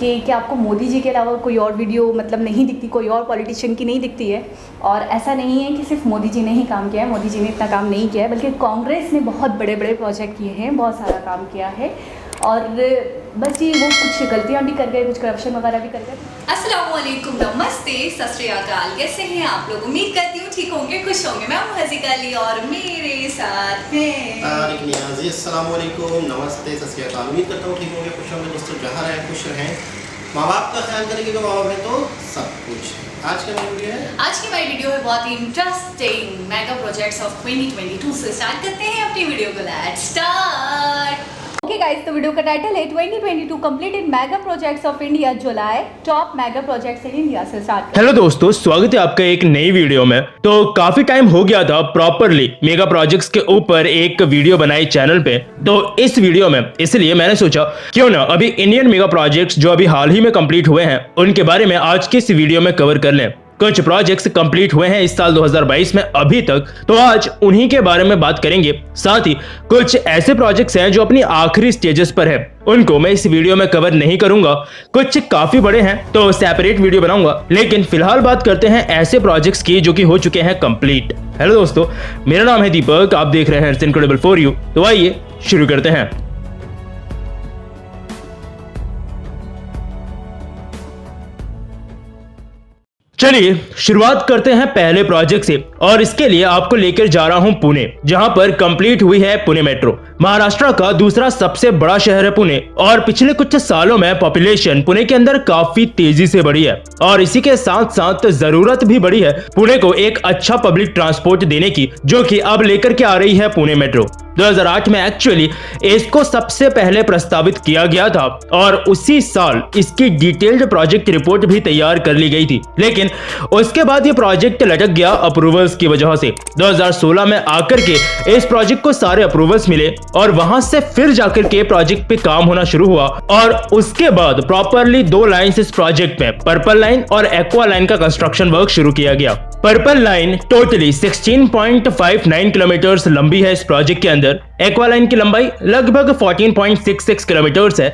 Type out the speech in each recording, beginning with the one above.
कि क्या आपको मोदी जी के अलावा कोई और वीडियो मतलब नहीं दिखती, कोई और पॉलिटिशियन की नहीं दिखती है। और ऐसा नहीं है कि सिर्फ मोदी जी ने ही काम किया है, मोदी जी ने इतना काम नहीं किया है, बल्कि कांग्रेस ने बहुत बड़े बड़े प्रोजेक्ट किए हैं, बहुत सारा काम किया है। और बस ये वो कुछ गलतियाँ भी कर गए, कुछ करप्शन वगैरह भी कर गए। अस्सलामुअलैकुम, नमस्ते, सत श्री अकाल। कैसे हैं आप लोग? उम्मीद करती हूँ ठीक होंगे, खुश होंगे। मैं हूँ हज़ीका अली और मेरे साथ हैं तारिक नियाज़ी। अस्सलामुअलैकुम, नमस्ते, सत श्री अकाल। उम्मीद करता हूँ ठीक होंगे, खुश होंगे। दोस्तों जहाँ रहें खुश रहें, माँ बाप का ख्याल करेंगे तो माँ बाप है तो सब कुछ। आज की हमारी वीडियो है है बहुत ही इंटरेस्टिंग मेगा प्रोजेक्ट्स ऑफ 2022 से स्टार्ट करते हैं अपनी वीडियो को। Let's start. ओके गाइस, तो वीडियो का टाइटल है 2022 completed mega projects of India July, top mega projects in India से स्टार्ट। हेलो दोस्तों, स्वागत है आपका एक नई वीडियो में। तो काफी टाइम हो गया था प्रॉपरली मेगा प्रोजेक्ट्स के ऊपर एक वीडियो बनाई चैनल पे। तो इस वीडियो में इसलिए मैंने सोचा क्यों ना अभी इंडियन मेगा प्रोजेक्ट्स जो अभी हाल ही में कंप्लीट हुए हैं उनके बारे में आज के इस वीडियो में कवर कर लें। कुछ प्रोजेक्ट्स कंप्लीट हुए हैं इस साल 2022 में अभी तक, तो आज उन्हीं के बारे में बात करेंगे। साथ ही कुछ ऐसे प्रोजेक्ट्स हैं जो अपनी आखिरी स्टेजेस पर है, उनको मैं इस वीडियो में कवर नहीं करूंगा। कुछ काफी बड़े हैं तो सेपरेट वीडियो बनाऊंगा, लेकिन फिलहाल बात करते हैं ऐसे प्रोजेक्ट्स की जो कि हो चुके हैं कंप्लीट। हेलो दोस्तों, मेरा नाम है दीपक, आप देख रहे हैं इट्स इनक्रेडिबल फॉर यू। तो आइए शुरू करते हैं। चलिए शुरुआत करते हैं पहले प्रोजेक्ट से, और इसके लिए आपको लेकर जा रहा हूं पुणे, जहां पर कंप्लीट हुई है पुणे मेट्रो। महाराष्ट्र का दूसरा सबसे बड़ा शहर है पुणे, और पिछले कुछ सालों में पॉपुलेशन पुणे के अंदर काफी तेजी से बढ़ी है, और इसी के साथ साथ जरूरत भी बढ़ी है पुणे को एक अच्छा पब्लिक ट्रांसपोर्ट देने की, जो कि अब लेकर के आ रही है पुणे मेट्रो। 2008 में एक्चुअली इसको सबसे पहले प्रस्तावित किया गया था, और उसी साल इसकी डिटेल्ड प्रोजेक्ट रिपोर्ट भी तैयार कर ली गई थी, लेकिन उसके बाद ये प्रोजेक्ट लटक गया अप्रूवल्स की वजह से। 2016 में आकर के इस प्रोजेक्ट को सारे अप्रूवल्स मिले, और वहां से फिर जाकर के प्रोजेक्ट पे काम होना शुरू हुआ, और उसके बाद प्रॉपरली 2 लाइन्स इस प्रोजेक्ट में, पर्पल लाइन और एक्वा लाइन का कंस्ट्रक्शन वर्क शुरू किया गया। पर्पल लाइन टोटली 16.59 किलोमीटर लंबी है इस प्रोजेक्ट के अंदर। एक्वा लाइन की लंबाई लगभग 14.66 किलोमीटर है।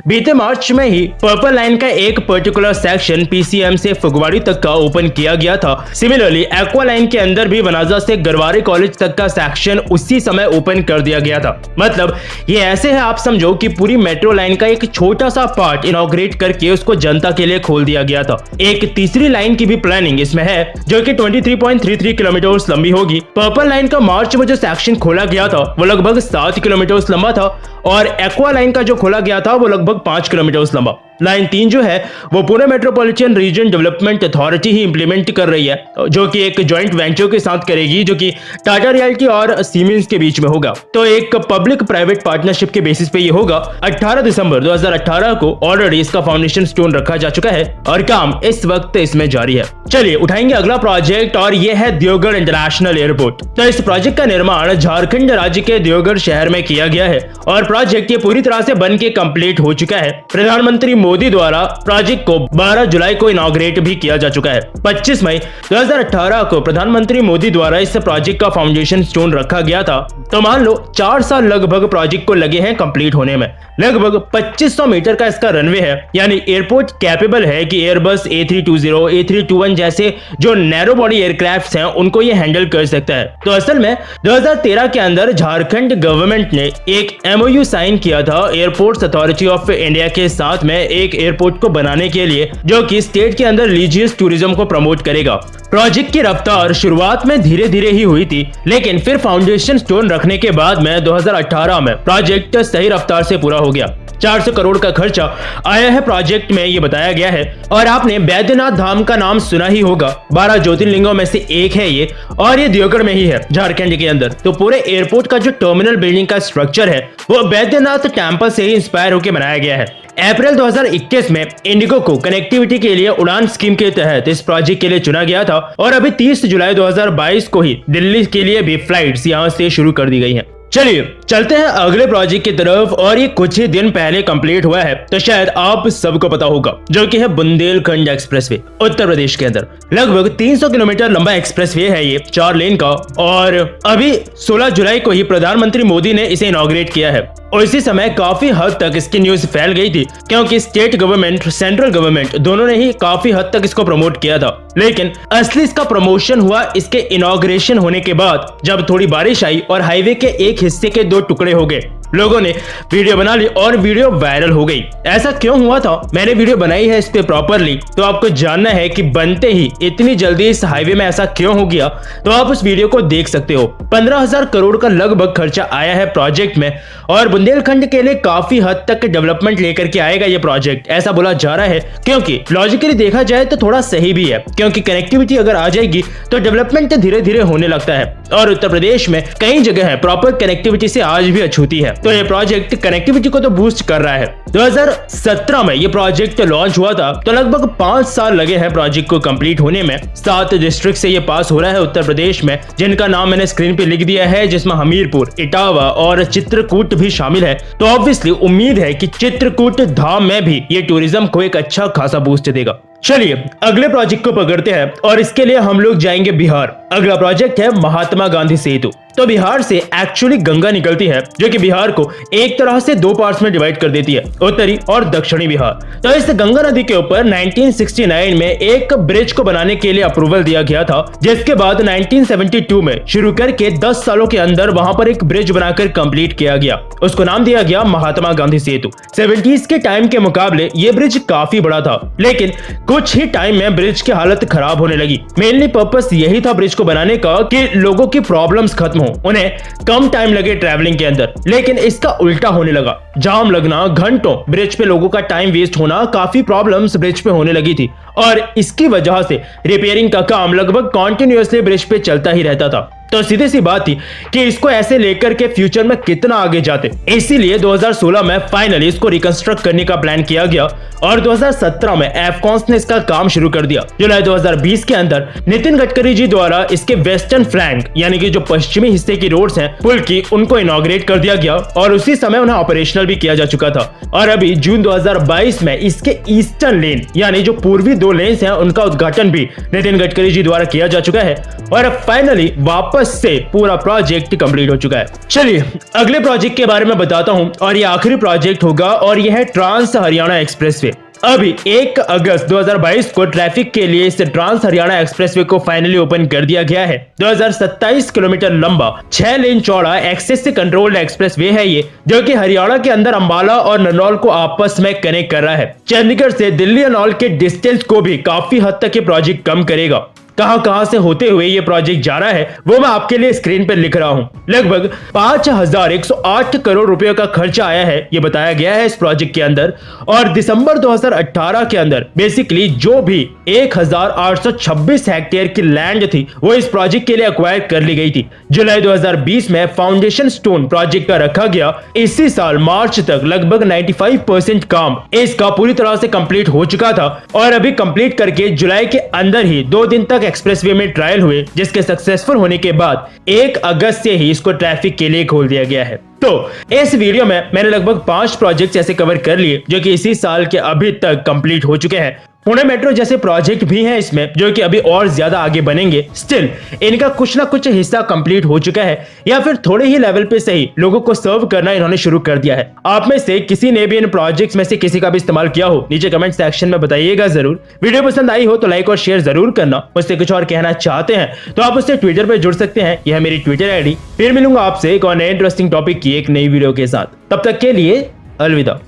बीते मार्च में ही पर्पल लाइन का एक पर्टिकुलर सेक्शन पीसीएम से फुगवाड़ी तक का ओपन किया गया था। सिमिलरली एक्वा लाइन के अंदर भी बनाजा से गरवारे कॉलेज तक का सेक्शन उसी समय ओपन कर दिया गया था। मतलब ये ऐसे है, आप समझो कि पूरी मेट्रो लाइन का एक छोटा सा पार्ट इनॉग्रेट करके उसको जनता के लिए खोल दिया गया था। एक तीसरी लाइन की भी प्लानिंग इसमें है, जो कि 23.33 किलोमीटर लंबी होगी। पर्पल लाइन का मार्च में जो सेक्शन खोला गया था वो लगभग 7 किलोमीटर लंबा था, और एक्वा लाइन का जो खोला गया था वो लगभग 5 किलोमीटर लंबा। लाइन 3 जो है वो Pune metropolitan region development authority ही इंप्लीमेंट कर रही है, जो कि एक जॉइंट वेंचर के साथ करेगी, जो कि टाटा रियल्टी और सीमेंस के बीच में होगा। तो एक पब्लिक प्राइवेट पार्टनरशिप के बेसिस पे ये होगा। 18 दिसंबर 2018 को ऑलरेडी इसका फाउंडेशन स्टोन रखा जा चुका है, और काम इस वक्त इसमें जारी है। चलिए उठाएंगे अगला प्रोजेक्ट, और ये है देवगढ़ इंटरनेशनल एयरपोर्ट। तो इस प्रोजेक्ट का निर्माण झारखंड राज्य के देवगढ़ शहर में किया गया है, और प्रोजेक्ट ये पूरी तरह से बन के कंप्लीट हो चुका है। प्रधानमंत्री मोदी द्वारा प्रोजेक्ट को 12 जुलाई को इनॉग्रेट भी किया जा चुका है। 25 मई 2018 को प्रधानमंत्री मोदी द्वारा इस प्रोजेक्ट का फाउंडेशन स्टोन रखा गया था। तो मान लो 4 साल लगभग प्रोजेक्ट को लगे हैं कंप्लीट होने में। लगभग 2500 मीटर का इसका रनवे है, यानी एयरपोर्ट कैपेबल है कि एयरबस A320, A321 जैसे जो नैरो बॉडी एयरक्राफ्ट हैं उनको ये हैंडल कर सकता है। तो असल में 2013 के अंदर झारखंड गवर्नमेंट ने एक MOU साइन किया था एयरपोर्ट्स अथॉरिटी ऑफ इंडिया के साथ में एक एयरपोर्ट को बनाने के लिए, जो कि स्टेट के अंदर रिलीजियस टूरिज्म को प्रमोट करेगा। प्रोजेक्ट की रफ्तार शुरुआत में धीरे धीरे ही हुई थी, लेकिन फिर फाउंडेशन स्टोन रखने के बाद में 2018 में प्रोजेक्ट सही रफ्तार से पूरा हो गया। 400 करोड़ का खर्चा आया है प्रोजेक्ट में, ये बताया गया है। और आपने बैद्यनाथ धाम का नाम सुना ही होगा, 12 ज्योतिर्लिंगों में से एक है ये, और ये देवगढ़ में ही है झारखंड के अंदर। तो पूरे एयरपोर्ट का जो टर्मिनल बिल्डिंग का स्ट्रक्चर है वो बैद्यनाथ टेम्पल से ही इंस्पायर होकर बनाया गया है। अप्रैल 2021 में इंडिगो को कनेक्टिविटी के लिए उड़ान स्कीम के तहत इस प्रोजेक्ट के लिए चुना गया था, और अभी 30 जुलाई 2022 को ही दिल्ली के लिए भी फ्लाइट्स यहां से शुरू कर दी गई हैं। चलिए चलते हैं अगले प्रोजेक्ट की तरफ और ये कुछ ही दिन पहले कंप्लीट हुआ है, तो शायद आप सबको पता होगा, जो कि है बुंदेलखंड एक्सप्रेसवे उत्तर प्रदेश के अंदर। लगभग 300 किलोमीटर लंबा एक्सप्रेसवे है ये, 4 लेन का, और अभी 16 जुलाई को ही प्रधानमंत्री मोदी ने इसे इनॉग्रेट किया है। और इसी समय काफी हद तक इसकी न्यूज फैल गई थी, क्योंकि स्टेट गवर्नमेंट, सेंट्रल गवर्नमेंट दोनों ने ही काफी हद तक इसको प्रमोट किया था। लेकिन असली इसका प्रमोशन हुआ इसके इनॉग्रेशन होने के बाद, जब थोड़ी बारिश आई और हाईवे के एक हिस्से के 2 टुकड़े हो गए। लोगों ने वीडियो बना ली और वीडियो वायरल हो गई। ऐसा क्यों हुआ था, मैंने वीडियो बनाई है इस पे प्रॉपरली, तो आपको जानना है कि बनते ही इतनी जल्दी इस हाईवे में ऐसा क्यों हो गया, तो आप उस वीडियो को देख सकते हो। 15,000 करोड़ का लगभग खर्चा आया है प्रोजेक्ट में, और बुंदेलखंड के लिए काफी हद तक डेवलपमेंट लेकर के आएगा ये प्रोजेक्ट, ऐसा बोला जा रहा है। क्योंकि लॉजिकली देखा जाए तो थोड़ा सही भी है, क्योंकि कनेक्टिविटी अगर आ जाएगी तो डेवलपमेंट धीरे धीरे होने लगता है, और उत्तर प्रदेश में कई जगह है प्रॉपर कनेक्टिविटी से आज भी अछूती है। तो ये प्रोजेक्ट कनेक्टिविटी को तो बूस्ट कर रहा है। 2017 में ये प्रोजेक्ट लॉन्च हुआ था, तो लगभग 5 साल लगे हैं प्रोजेक्ट को कंप्लीट होने में। 7 डिस्ट्रिक्ट से ये पास हो रहा है उत्तर प्रदेश में, जिनका नाम मैंने स्क्रीन पे लिख दिया है, जिसमें हमीरपुर, इटावा और चित्रकूट भी शामिल है। तो ऑब्वियसली उम्मीद है कि चित्रकूट धाम में भी ये टूरिज्म को एक अच्छा खासा बूस्ट देगा। चलिए अगले प्रोजेक्ट को पकड़ते हैं, और इसके लिए हम लोग जाएंगे बिहार। अगला प्रोजेक्ट है महात्मा गांधी सेतु। तो बिहार से एक्चुअली गंगा निकलती है, जो कि बिहार को एक तरह से 2 पार्ट्स में डिवाइड कर देती है, उत्तरी और दक्षिणी बिहार। तो इस गंगा नदी के ऊपर 1969 में एक ब्रिज को बनाने के लिए अप्रूवल दिया गया था, जिसके बाद 1972 में शुरू करके 10 सालों के अंदर वहां पर एक ब्रिज बनाकर कंप्लीट किया गया। उसको नाम दिया गया महात्मा गांधी सेतु। 70s के टाइम के मुकाबले ये ब्रिज काफी बड़ा था, लेकिन कुछ ही टाइम में ब्रिज की हालत खराब होने लगी। मेनली पर्पस यही था ब्रिज को बनाने का कि लोगों की प्रॉब्लम्स खत्म हो, उन्हें कम टाइम लगे ट्रैवलिंग के अंदर। लेकिन इसका उल्टा होने लगा, जाम लगना, घंटों ब्रिज पे लोगों का टाइम वेस्ट होना, काफी प्रॉब्लम्स ब्रिज पे होने लगी थी, और इसकी वजह से रिपेयरिंग का काम लगभग कॉन्टिन्यूअसली ब्रिज पे चलता ही रहता था। तो सीधी सी बात थी कि इसको ऐसे लेकर के फ्यूचर में कितना आगे जाते। इसीलिए 2016 में फाइनली इसको रिकंस्ट्रक्ट करने का प्लान किया गया, और 2017 में एफकॉन्स ने इसका काम शुरू कर दिया। जुलाई 2020 के अंदर नितिन गडकरी जी द्वारा इसके वेस्टर्न फ्लैंक, यानी कि जो पश्चिमी हिस्से की रोड्स हैं पुल की, उनको इनॉग्रेट कर दिया गया, और उसी समय उन्हें ऑपरेशनल भी किया जा चुका था। और अभी जून 2022 में इसके ईस्टर्न लेन, यानी जो पूर्वी 2 लेन्स हैं, उनका उद्घाटन भी नितिन गडकरी जी द्वारा किया जा चुका है, और अब फाइनली वापस से पूरा प्रोजेक्ट कंप्लीट हो चुका है। चलिए अगले प्रोजेक्ट के बारे में बताता हूं, और ये आखिरी प्रोजेक्ट होगा, और यह है ट्रांस हरियाणा एक्सप्रेसवे। अभी 1 अगस्त 2022 को ट्रैफिक के लिए इस ट्रांस हरियाणा एक्सप्रेसवे को फाइनली ओपन कर दिया गया है। 2027 किलोमीटर लंबा, 6 लेन चौड़ा एक्सेस से कंट्रोल्ड एक्सप्रेसवे है ये, जो कि हरियाणा के अंदर अंबाला और नरनौल को आपस में कनेक्ट कर रहा है। चंडीगढ़ से दिल्ली नरनौल के डिस्टेंस को भी काफी हद तक ये प्रोजेक्ट कम करेगा। कहां से होते हुए ये प्रोजेक्ट जा रहा है वो मैं आपके लिए स्क्रीन पर लिख रहा हूं। लगभग 5108 करोड़ रुपए का खर्चा आया है, ये बताया गया है इस प्रोजेक्ट के अंदर। और दिसंबर 2018 के अंदर बेसिकली जो भी 1826 हेक्टेयर की लैंड थी वो इस प्रोजेक्ट के लिए एक्वायर कर ली गई थी। जुलाई 2020 में फाउंडेशन स्टोन प्रोजेक्ट का रखा गया। इसी साल मार्च तक लगभग 95% काम इसका पूरी तरह से कंप्लीट हो चुका था, और अभी कंप्लीट करके जुलाई के अंदर ही 2 दिन तक एक्सप्रेसवे में ट्रायल हुए, जिसके सक्सेसफुल होने के बाद 1 अगस्त से ही इसको ट्रैफिक के लिए खोल दिया गया है। तो इस वीडियो में मैंने लगभग 5 प्रोजेक्ट्स ऐसे कवर कर लिए जो कि इसी साल के अभी तक कंप्लीट हो चुके हैं। पुणे मेट्रो जैसे प्रोजेक्ट भी हैं इसमें, जो कि अभी और ज्यादा आगे बनेंगे। स्टिल इनका कुछ ना कुछ हिस्सा कंप्लीट हो चुका है, या फिर थोड़े ही लेवल पे सही लोगों को सर्व करना इन्होंने शुरू कर दिया है। आप में से किसी ने भी इन प्रोजेक्ट्स में से किसी का भी इस्तेमाल किया हो, नीचे कमेंट सेक्शन में बताइएगा जरूर। वीडियो पसंद आई हो तो लाइक और शेयर जरूर करना। मुझसे कुछ और कहना चाहते हैं तो आप उससे ट्विटर पर जुड़ सकते हैं, यह मेरी ट्विटर आईडी। फिर मिलूंगा आपसे एक और नए इंटरेस्टिंग टॉपिक की एक नई वीडियो के साथ। तब तक के लिए अलविदा।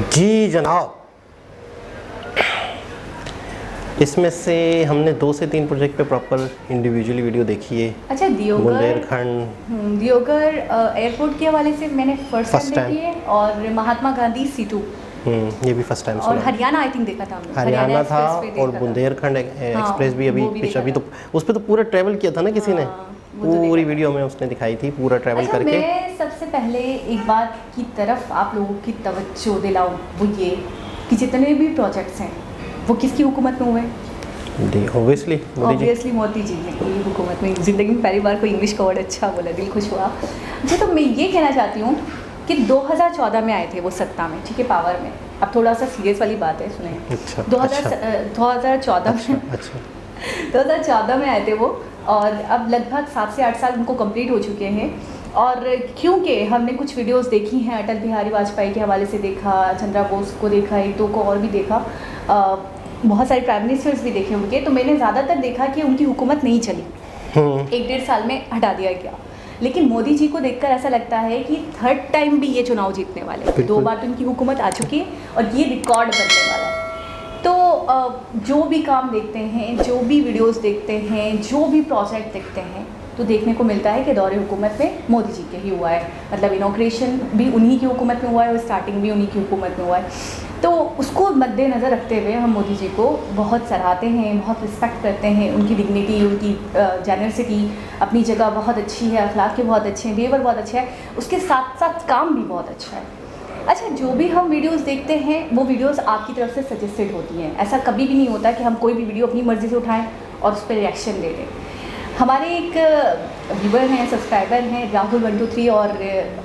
जी जनाब, इसमें से हमने 2 से 3 प्रोजेक्ट पे प्रॉपर इंडिविजुअली वीडियो देखी है। अच्छा, बुंदेलखंड दियोगर एयरपोर्ट के हवाले से मैंने फर्स्ट टाइम देखी है, और महात्मा गांधी सेतु ये भी फर्स्ट टाइम, और हरियाणा आई थिंक देखा था हमने। हरियाणा था, और बुंदेलखंड एक्सप्रेस भी अभी तो उस पर तो पूरा ट्रैवल किया था ना किसी ने, पूरी वीडियो में उसने दिखाई थी पूरा ट्रैवल करके। मैं सबसे पहले एक बात की तरफ आप लोगों की तवज्जो दिलाऊं, वो ये कि जितने भी प्रोजेक्ट्स हैं वो किसकी हुकूमत में हुए? ऑब्वियसली ऑब्वियसली मोदी जी ने की हुकूमत में ज़िंदगी में पहली बार कोई इंग्लिश का वर्ड अच्छा बोला, दिल खुश हुआ। अच्छा, तो मैं ये कहना चाहती हूँ कि 2014 में आए थे वो सत्ता में, ठीक है, पावर में। अब थोड़ा सा सीरियस वाली बात है, सुनिए। अच्छा, 2014 में 2014 में आए थे वो, और अब लगभग 7 से 8 साल उनको कंप्लीट हो चुके हैं। और क्योंकि हमने कुछ वीडियोस देखी हैं, अटल बिहारी वाजपेयी के हवाले से देखा, चंद्रा बोस को देखा, एक दो को और भी देखा, बहुत सारे प्राइम मिनिस्टर्स भी देखे उनके, तो मैंने ज़्यादातर देखा कि उनकी हुकूमत नहीं चली, 1-1.5 साल में हटा दिया गया। लेकिन मोदी जी को देखकर ऐसा लगता है कि थर्ड टाइम भी ये चुनाव जीतने वाले, 2 बार तो उनकी हुकूमत आ चुकी है और ये रिकॉर्ड बनने वाला है। तो जो भी काम देखते हैं, जो भी वीडियोस देखते हैं, जो भी प्रोजेक्ट देखते हैं, तो देखने को मिलता है कि दौरे हुकूमत में मोदी जी के ही हुआ है। मतलब इनॉग्रेशन भी उन्हीं की हुकूमत में हुआ है और स्टार्टिंग भी उन्हीं की हुकूमत में हुआ है। तो उसको मद्देनज़र रखते हुए हम मोदी जी को बहुत सराहते हैं, बहुत रिस्पेक्ट करते हैं। उनकी डिग्निटी, उनकी जेनरसिटी अपनी जगह बहुत अच्छी है, अखलाक के बहुत अच्छे हैं, बेवर बहुत अच्छा है, उसके साथ साथ काम भी बहुत अच्छा है। अच्छा, जो भी हम वीडियोस देखते हैं वो वीडियोस आपकी तरफ से सजेस्टेड होती हैं। ऐसा कभी भी नहीं होता कि हम कोई भी वीडियो अपनी मर्ज़ी से उठाएं और उस पर रिएक्शन दे दें। हमारे एक व्यूवर हैं, सब्सक्राइबर हैं, राहुल 123, और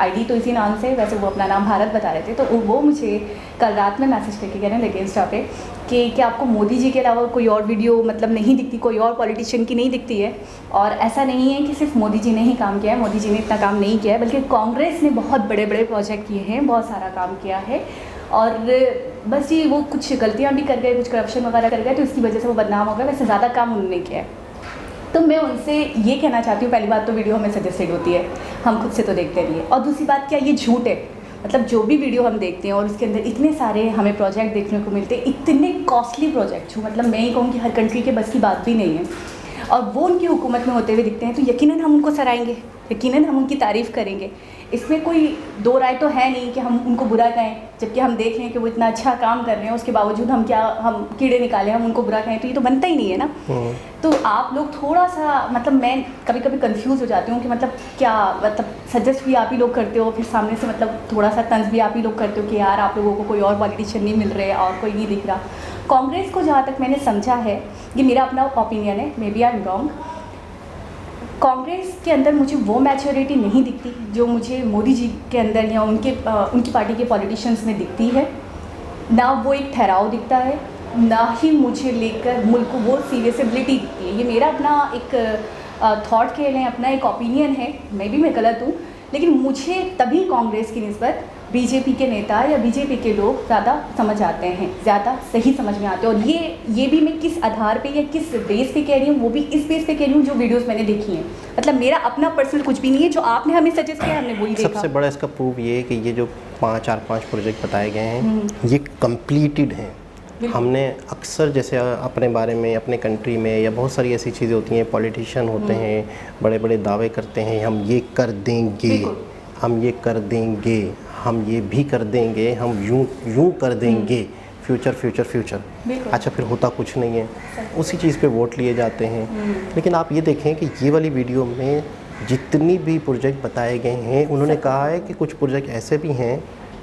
आईडी तो इसी नाम से, वैसे वो अपना नाम भारत बता रहे थे, तो वो मुझे कल रात में मैसेज करके कहने लगे इंस्टा पे कि क्या आपको मोदी जी के अलावा कोई और वीडियो मतलब नहीं दिखती, कोई और पॉलिटिशियन की नहीं दिखती है? और ऐसा नहीं है कि सिर्फ मोदी जी ने ही काम किया है, मोदी जी ने इतना काम नहीं किया है, बल्कि कांग्रेस ने बहुत बड़े बड़े प्रोजेक्ट किए हैं, बहुत सारा काम किया है। और बस ये वो कुछ गलतियाँ भी कर गए, कुछ करप्शन वगैरह कर गए, तो इसकी वजह से वो बदनाम हो गए, वैसे ज़्यादा काम उन्होंने किया है। तो मैं उनसे ये कहना चाहती हूँ, पहली बात तो वीडियो हमें सजेस्टेड होती है, हम खुद से तो देखते नहीं है, और दूसरी बात क्या ये झूठ है? मतलब जो भी वीडियो हम देखते हैं और उसके अंदर इतने सारे हमें प्रोजेक्ट देखने को मिलते हैं, इतने कॉस्टली प्रोजेक्ट जो मतलब मैं ही कहूँ कि हर कंट्री के बस की बात भी नहीं है, और वो उनकी हुकूमत में होते हुए दिखते हैं, तो यकीनन हम उनको सराहेंगे, यकीनन हम उनकी तारीफ़ करेंगे। इसमें कोई दो राय तो है नहीं कि हम उनको बुरा कहें, जबकि हम देख रहे हैं कि वो इतना अच्छा काम कर रहे हैं, उसके बावजूद हम कीड़े निकालें, हम उनको बुरा कहें, तो ये तो बनता ही नहीं है ना। तो आप लोग थोड़ा सा, मतलब मैं कभी कभी कंफ्यूज हो जाती हूँ कि मतलब क्या, मतलब सजेस्ट भी आप ही लोग करते हो, फिर सामने से मतलब थोड़ा सा तंज भी आप ही लोग करते हो कि यार आप लोगों को कोई और पॉलिटिशियन नहीं मिल रहे और कोई नहीं दिख रहा। कांग्रेस को जहाँ तक मैंने समझा है, ये मेरा अपना ओपिनियन है, maybe I am wrong, Congress के अंदर मुझे वो मैच्योरिटी नहीं दिखती जो मुझे मोदी जी के अंदर या उनकी पार्टी के पॉलिटिशियंस में दिखती है। ना वो एक ठहराव दिखता है, ना ही मुझे लेकर मुल्क को वो सीरियसबिलिटी दिखती है। ये मेरा अपना एक थॉट कह लें, अपना एक ओपिनियन है, मैं गलत हूँ, लेकिन मुझे तभी कांग्रेस की निस्बत बीजेपी के नेता या बीजेपी के लोग ज़्यादा समझ आते हैं, ज़्यादा सही समझ में आते हैं। और ये भी मैं किस आधार पे या किस बेस पे कह रही हूँ, वो भी इस बेस पे कह रही हूँ जो वीडियोस मैंने देखी हैं। मतलब मेरा अपना पर्सनल कुछ भी नहीं है, जो आपने हमें सजेस्ट किया हमने वही देखा। सबसे बड़ा इसका प्रूफ ये है कि ये जो 4-5 प्रोजेक्ट बताए गए हैं ये कंप्लीटेड हैं। हमने अक्सर जैसे अपने बारे में, अपने कंट्री में या बहुत सारी ऐसी चीज़ें होती हैं, पॉलिटिशियन होते हैं, बड़े बड़े दावे करते हैं, हम ये कर देंगे, हम ये कर देंगे, हम ये भी कर देंगे, हम यूं कर देंगे, फ्यूचर फ्यूचर फ्यूचर। अच्छा, फिर होता कुछ नहीं है, उसी चीज़ पे वोट लिए जाते हैं। लेकिन आप ये देखें कि ये वाली वीडियो में जितनी भी प्रोजेक्ट बताए गए हैं, उन्होंने कहा है कि कुछ प्रोजेक्ट ऐसे भी हैं,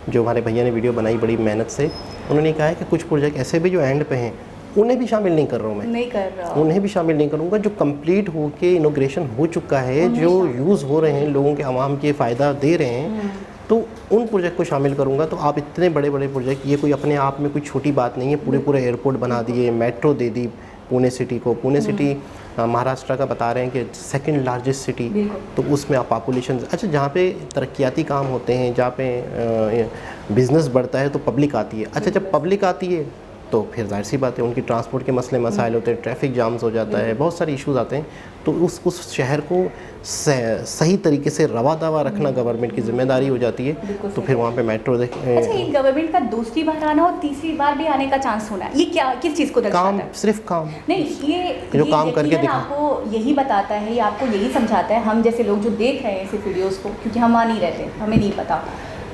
जो हमारे भैया ने वीडियो बनाई बड़ी मेहनत से, उन्होंने कहा है कि कुछ प्रोजेक्ट ऐसे भी जो एंड पे हैं, उन्हें भी शामिल नहीं कर रहा हूँ, मैं नहीं कर रहा, उन्हें भी शामिल नहीं करूँगा। जो कंप्लीट हो के इनॉग्रेशन हो चुका है, जो यूज़ हो रहे हैं, लोगों के आवाम के फ़ायदा दे रहे हैं, तो उन प्रोजेक्ट को शामिल करूँगा। तो आप इतने बड़े बड़े प्रोजेक्ट, ये कोई अपने आप में कोई छोटी बात नहीं है, पूरे एयरपोर्ट बना दिए, मेट्रो दे दी पुणे सिटी को। पुणे सिटी महाराष्ट्र का बता रहे हैं कि 2nd लार्जेस्ट सिटी, तो उसमें आप पॉपुलेशन, अच्छा जहाँ पे तरक्याती काम होते हैं, जहाँ पे बिज़नेस बढ़ता है तो पब्लिक आती है। अच्छा, जब पब्लिक आती है तो फिर जाहिर सी बात है उनकी ट्रांसपोर्ट के मसले मसाइल होते हैं, ट्रैफिक जाम्स हो जाता है, बहुत सारे इश्यूज आते हैं। तो उस शहर को सही तरीके से रवा दावा रखना गवर्नमेंट की जिम्मेदारी हो जाती है। तो फिर वहाँ पे मेट्रो अच्छा, ये गवर्नमेंट का दूसरी बार आना और तीसरी बार भी आने का चांस होना, ये क्या, किस चीज़ को दर्शाता है? काम, सिर्फ काम नहीं, ये काम करके दिखा, आपको यही बताता है, ये आपको यही समझाता है, हम जैसे लोग जो देख रहे हैं ऐसे वीडियोज़ को, क्योंकि हम वहाँ नहीं रहते, हमें नहीं पता,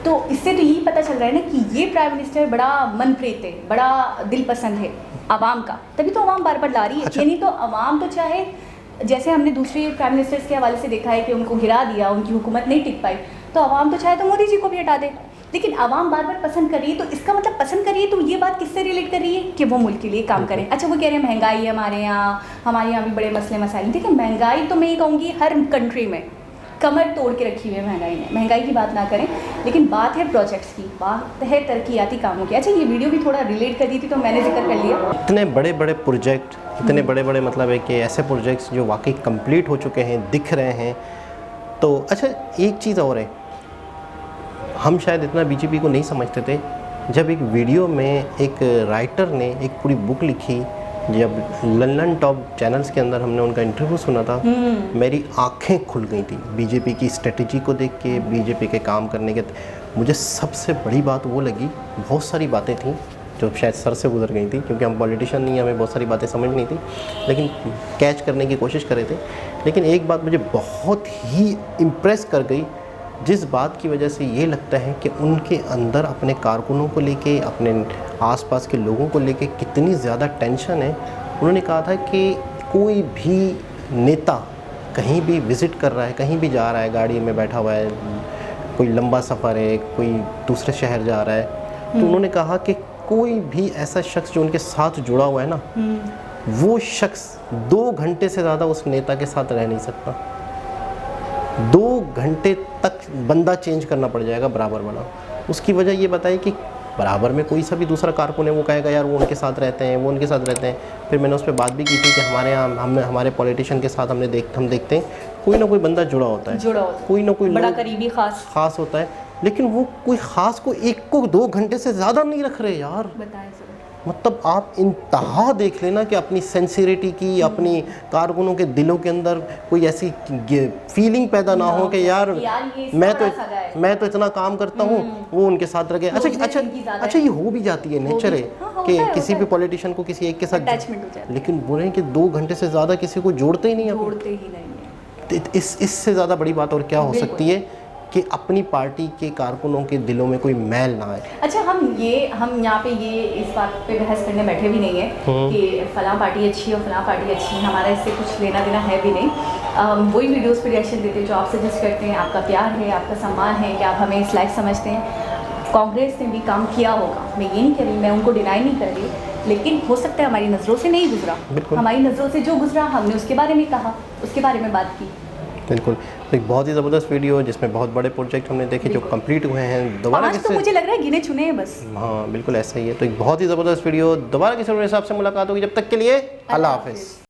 तो इससे तो यही पता चल रहा है ना कि ये प्राइम मिनिस्टर बड़ा मनप्रीत है, बड़ा दिल पसंद है आवाम का, तभी तो आवाम बार बार ला रही है। अच्छा। नहीं तो आवाम तो चाहे, जैसे हमने दूसरे प्राइम मिनिस्टर्स के हवाले से देखा है कि उनको गिरा दिया, उनकी हुकूमत नहीं टिक पाई, तो आवाम तो चाहे तो मोदी जी को भी हटा दे, लेकिन आवाम बार बार पसंद कर रही है, तो इसका मतलब पसंद कर रही है तो ये बात किससे रिलेट कर रही है कि वो मुल्क के लिए काम करें। अच्छा, वो कह रहे हैं महंगाई है हमारे यहाँ भी बड़े मसले मसाइल। देखिए, महंगाई तो मैं ये कहूँगी हर कंट्री में कमर तोड़ के रखी हुई है महंगाई ने, महंगाई की बात ना करें, लेकिन बात है प्रोजेक्ट्स की, बात है तरक्याती कामों की। अच्छा, ये वीडियो भी थोड़ा रिलेट कर दी थी तो मैंने जिक्र कर लिया। इतने बड़े बड़े प्रोजेक्ट, इतने बड़े बड़े मतलब है कि ऐसे प्रोजेक्ट्स जो वाकई कंप्लीट हो चुके हैं, दिख रहे हैं। तो अच्छा, एक चीज़ और है, हम शायद इतना बीजेपी को नहीं समझते थे। जब एक वीडियो में एक राइटर ने एक पूरी बुक लिखी, जब लंदन टॉप चैनल्स के अंदर हमने उनका इंटरव्यू सुना था, मेरी आंखें खुल गई थी बीजेपी की स्ट्रेटजी को देख के, बीजेपी के काम करने के। मुझे सबसे बड़ी बात वो लगी, बहुत सारी बातें थी जो शायद सर से गुजर गई थी, क्योंकि हम पॉलिटिशियन नहीं, हमें बहुत सारी बातें समझ नहीं थी, लेकिन कैच करने की कोशिश कर रहे थे। लेकिन एक बात मुझे बहुत ही इम्प्रेस कर गई, जिस बात की वजह से ये लगता है कि उनके अंदर अपने कारकुनों को लेके, अपने आसपास के लोगों को लेके कितनी ज़्यादा टेंशन है। उन्होंने कहा था कि कोई भी नेता कहीं भी विज़िट कर रहा है, कहीं भी जा रहा है, गाड़ी में बैठा हुआ है, कोई लंबा सफ़र है, कोई दूसरे शहर जा रहा है, तो उन्होंने कहा कि कोई भी ऐसा शख्स जो उनके साथ जुड़ा हुआ है ना, वो शख्स 2 घंटे से ज़्यादा उस नेता के साथ रह नहीं सकता। 2 घंटे तक बंदा चेंज करना पड़ जाएगा बराबर वाला। उसकी वजह ये बताई कि बराबर में कोई सा भी दूसरा कारकुन है, वो कहेगा यार वो उनके साथ रहते हैं, वो उनके साथ रहते हैं। फिर मैंने उस पर बात भी की थी कि हमारे यहाँ हमारे पॉलिटिशियन के साथ हम देखते हैं कोई ना कोई बंदा जुड़ा होता है, कोई ना कोई बड़ा करीबी खास होता है, लेकिन वो कोई ख़ास को 2 घंटे से ज़्यादा नहीं रख रहे यार। बताएं सर। मतलब आप इंतहा देख लेना कि अपनी सेंसिटिविटी की, अपनी कारकुनों के दिलों के अंदर कोई ऐसी फीलिंग पैदा ना हो कि यार मैं तो इतना काम करता हूँ, वो उनके साथ रह गए। अच्छा, ये हो भी जाती है, नेचर है कि किसी भी पॉलिटिशियन को किसी एक के साथ अटैचमेंट हो जाता है। लेकिन बोले कि 2 घंटे से ज़्यादा किसी को जोड़ते ही नहीं। इससे ज़्यादा बड़ी बात और क्या हो सकती है कि अपनी पार्टी के कारकुनों के दिलों में कोई मैल ना आए। अच्छा, हम यहाँ पे ये इस बात पे बहस करने बैठे भी नहीं है कि फलां पार्टी अच्छी है और फलां पार्टी अच्छी है, हमारा इससे कुछ लेना देना है भी नहीं। वही वीडियोस पे रिएक्शन देते हैं जो आप सजेस्ट करते हैं, आपका प्यार है, आपका सम्मान है कि आप हमें इस लायक समझते हैं। कांग्रेस ने भी काम किया होगा, मैं ये नहीं कह रही, मैं उनको डिनाई नहीं कर रही, लेकिन हो सकता है हमारी नज़रों से नहीं गुजरा, हमारी नज़रों से जो गुजरा हमने उसके बारे में कहा, उसके बारे में बात की। बिल्कुल, तो एक बहुत ही ज़बरदस्त वीडियो जिसमें बहुत बड़े प्रोजेक्ट हमने देखे जो कंप्लीट हुए हैं। दोबारा तो मुझे लग रहा है गिने चुने हैं बस। हाँ बिल्कुल ऐसा ही है। तो एक बहुत ही ज़बरदस्त वीडियो, दोबारा किसी और हिसाब से मुलाकात होगी, जब तक के लिए अल्लाह हाफ़िज़।